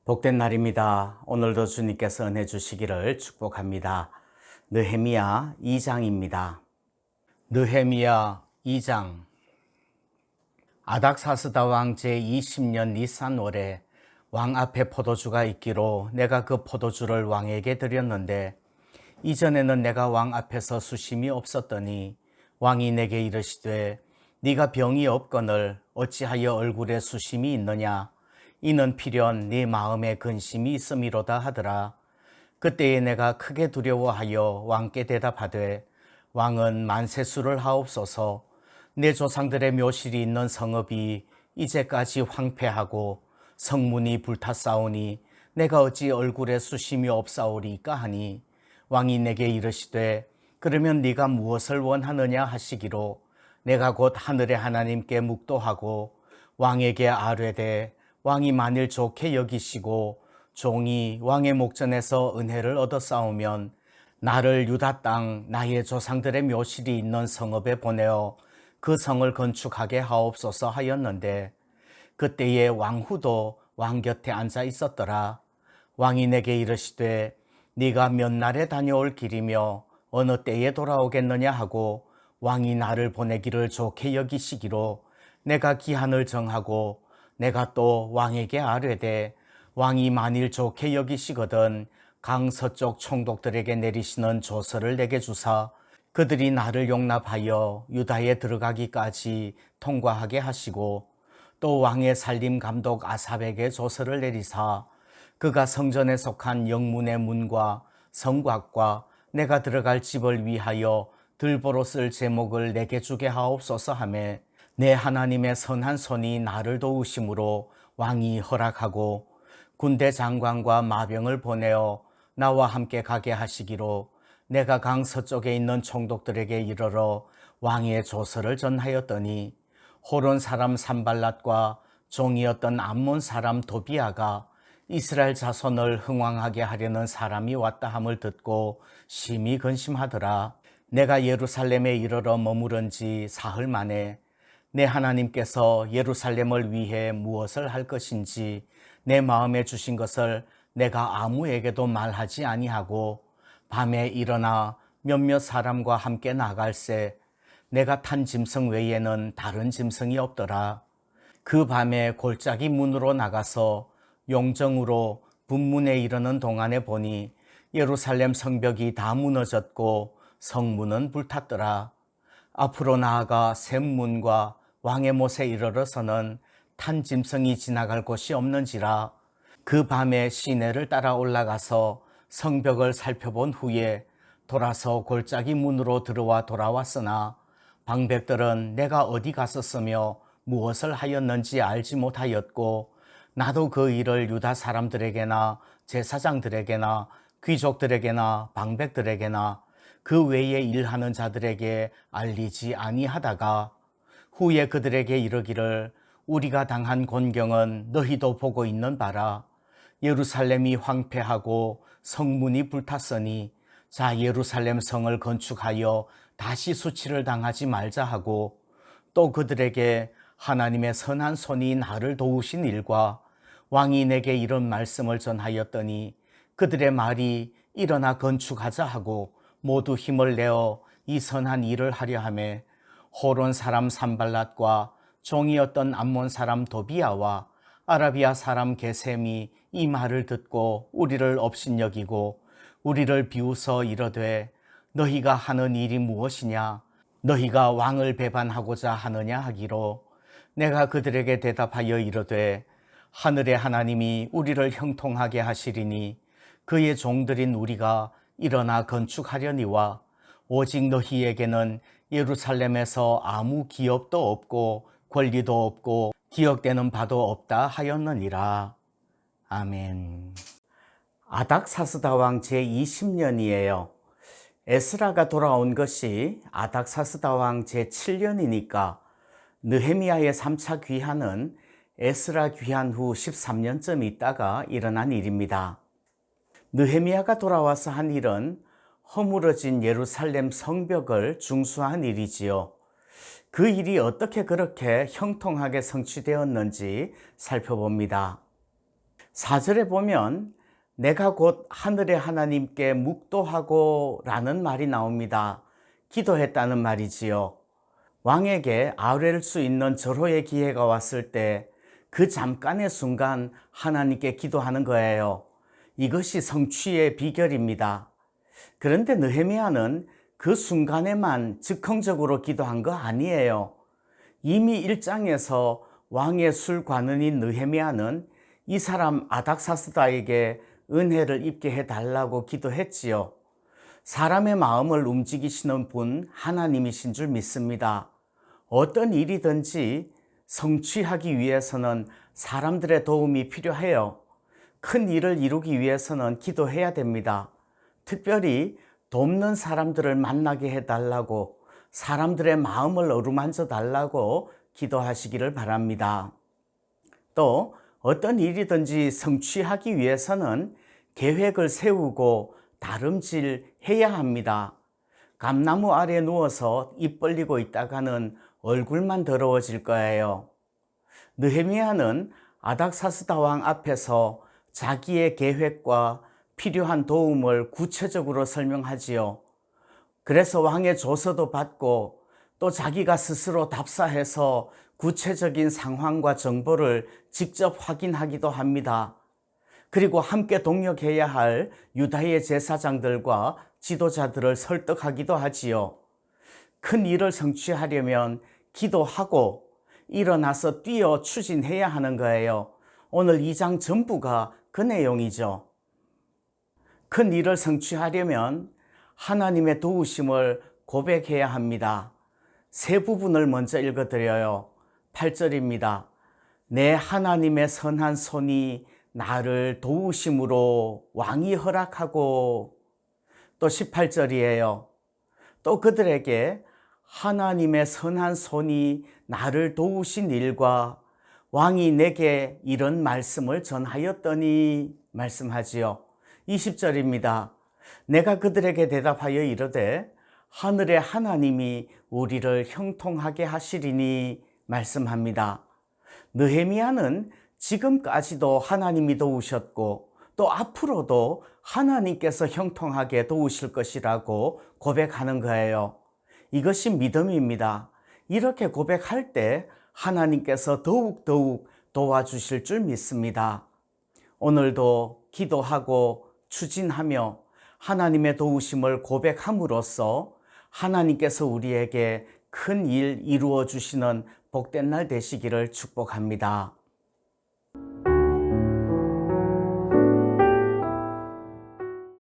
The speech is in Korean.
복된 날입니다. 오늘도 주님께서 은혜 주시기를 축복합니다. 느헤미야 2장입니다. 느헤미야 2장. 아닥사스다 왕 제20년 니산월에 왕 앞에 포도주가 있기로 내가 그 포도주를 왕에게 드렸는데, 이전에는 내가 왕 앞에서 수심이 없었더니 왕이 내게 이르시되 네가 병이 없거늘 어찌하여 얼굴에 수심이 있느냐? 이는 필연 네 마음에 근심이 있음이로다 하더라. 그때에 내가 크게 두려워하여 왕께 대답하되, 왕은 만세수를 하옵소서. 내 조상들의 묘실이 있는 성읍이 이제까지 황폐하고 성문이 불탔사오니 내가 어찌 얼굴에 수심이 없사오리까 하니, 왕이 내게 이르시되 그러면 네가 무엇을 원하느냐 하시기로, 내가 곧 하늘의 하나님께 묵도하고 왕에게 아뢰되, 왕이 만일 좋게 여기시고 종이 왕의 목전에서 은혜를 얻어싸우면 나를 유다 땅 나의 조상들의 묘실이 있는 성읍에 보내어 그 성을 건축하게 하옵소서 하였는데, 그때에 왕후도 왕 곁에 앉아 있었더라. 왕이 내게 이르시되 네가 몇 날에 다녀올 길이며 어느 때에 돌아오겠느냐 하고, 왕이 나를 보내기를 좋게 여기시기로 내가 기한을 정하고, 내가 또 왕에게 아뢰되 왕이 만일 좋게 여기시거든 강 서쪽 총독들에게 내리시는 조서를 내게 주사 그들이 나를 용납하여 유다에 들어가기까지 통과하게 하시고, 또 왕의 살림 감독 아삽에게 조서를 내리사 그가 성전에 속한 영문의 문과 성곽과 내가 들어갈 집을 위하여 들보로 쓸 제목을 내게 주게 하옵소서 하매, 내 하나님의 선한 손이 나를 도우심으로 왕이 허락하고 군대 장관과 마병을 보내어 나와 함께 가게 하시기로, 내가 강 서쪽에 있는 총독들에게 이르러 왕의 조서를 전하였더니, 호론 사람 산발랏과 종이었던 암몬 사람 도비아가 이스라엘 자손을 흥왕하게 하려는 사람이 왔다 함을 듣고 심히 근심하더라. 내가 예루살렘에 이르러 머무른 지 사흘 만에 내 하나님께서 예루살렘을 위해 무엇을 할 것인지 내 마음에 주신 것을 내가 아무에게도 말하지 아니하고, 밤에 일어나 몇몇 사람과 함께 나갈새 내가 탄 짐승 외에는 다른 짐승이 없더라. 그 밤에 골짜기 문으로 나가서 용정으로 분문에 이르는 동안에 보니 예루살렘 성벽이 다 무너졌고 성문은 불탔더라. 앞으로 나아가 샘문과 왕의 못에 이르러서는 탄 짐승이 지나갈 곳이 없는지라. 그 밤에 시내를 따라 올라가서 성벽을 살펴본 후에 돌아서 골짜기 문으로 들어와 돌아왔으나, 방백들은 내가 어디 갔었으며 무엇을 하였는지 알지 못하였고, 나도 그 일을 유다 사람들에게나 제사장들에게나 귀족들에게나 방백들에게나 그 외에 일하는 자들에게 알리지 아니하다가, 후에 그들에게 이르기를 우리가 당한 곤경은 너희도 보고 있는 바라. 예루살렘이 황폐하고 성문이 불탔으니 자 예루살렘 성을 건축하여 다시 수치를 당하지 말자 하고, 또 그들에게 하나님의 선한 손이 나를 도우신 일과 왕이 내게 이런 말씀을 전하였더니, 그들의 말이 일어나 건축하자 하고 모두 힘을 내어 이 선한 일을 하려 하며, 호론 사람 산발랏과 종이었던 암몬 사람 도비아와 아라비아 사람 게셈이 이 말을 듣고 우리를 업신여기고 우리를 비웃어 이르되, 너희가 하는 일이 무엇이냐? 너희가 왕을 배반하고자 하느냐 하기로, 내가 그들에게 대답하여 이르되, 하늘의 하나님이 우리를 형통하게 하시리니 그의 종들인 우리가 일어나 건축하려니와, 오직 너희에게는 예루살렘에서 아무 기업도 없고 권리도 없고 기억되는 바도 없다 하였느니라. 아멘. 아닥사스다 왕 제20년이에요. 에스라가 돌아온 것이 아닥사스다 왕 제7년이니까 느헤미야의 3차 귀환은 에스라 귀환 후 13년쯤 있다가 일어난 일입니다. 느헤미야가 돌아와서 한 일은 허물어진 예루살렘 성벽을 중수한 일이지요. 그 일이 어떻게 그렇게 형통하게 성취되었는지 살펴봅니다. 4절에 보면 내가 곧 하늘의 하나님께 묵도하고 라는 말이 나옵니다. 기도했다는 말이지요. 왕에게 아뢰를 수 있는 절호의 기회가 왔을 때 그 잠깐의 순간 하나님께 기도하는 거예요. 이것이 성취의 비결입니다. 그런데 느헤미야는 그 순간에만 즉흥적으로 기도한 거 아니에요. 이미 1장에서 왕의 술관원인 느헤미야는 이 사람 아닥사스다에게 은혜를 입게 해달라고 기도했지요. 사람의 마음을 움직이시는 분 하나님이신 줄 믿습니다. 어떤 일이든지 성취하기 위해서는 사람들의 도움이 필요해요. 큰 일을 이루기 위해서는 기도해야 됩니다. 특별히 돕는 사람들을 만나게 해달라고, 사람들의 마음을 어루만져 달라고 기도하시기를 바랍니다. 또 어떤 일이든지 성취하기 위해서는 계획을 세우고 다름질해야 합니다. 감나무 아래 누워서 입 벌리고 있다가는 얼굴만 더러워질 거예요. 느헤미야는 아닥사스다 왕 앞에서 자기의 계획과 필요한 도움을 구체적으로 설명하지요. 그래서 왕의 조서도 받고 또 자기가 스스로 답사해서 구체적인 상황과 정보를 직접 확인하기도 합니다. 그리고 함께 동력해야 할 유다의 제사장들과 지도자들을 설득하기도 하지요. 큰 일을 성취하려면 기도하고 일어나서 뛰어 추진해야 하는 거예요. 오늘 2장 전부가 그 내용이죠. 큰 일을 성취하려면 하나님의 도우심을 고백해야 합니다. 세 부분을 먼저 읽어드려요. 8절입니다. 내 하나님의 선한 손이 나를 도우심으로 왕이 허락하고, 또 18절이에요. 또 그들에게 하나님의 선한 손이 나를 도우신 일과 왕이 내게 이런 말씀을 전하였더니 말씀하지요. 20절입니다. 내가 그들에게 대답하여 이르되 하늘의 하나님이 우리를 형통하게 하시리니 말씀합니다. 느헤미야는 지금까지도 하나님이 도우셨고 또 앞으로도 하나님께서 형통하게 도우실 것이라고 고백하는 거예요. 이것이 믿음입니다. 이렇게 고백할 때 하나님께서 더욱더욱 도와주실 줄 믿습니다. 오늘도 기도하고 추진하며 하나님의 도우심을 고백함으로써 하나님께서 우리에게 큰 일 이루어 주시는 복된 날 되시기를 축복합니다.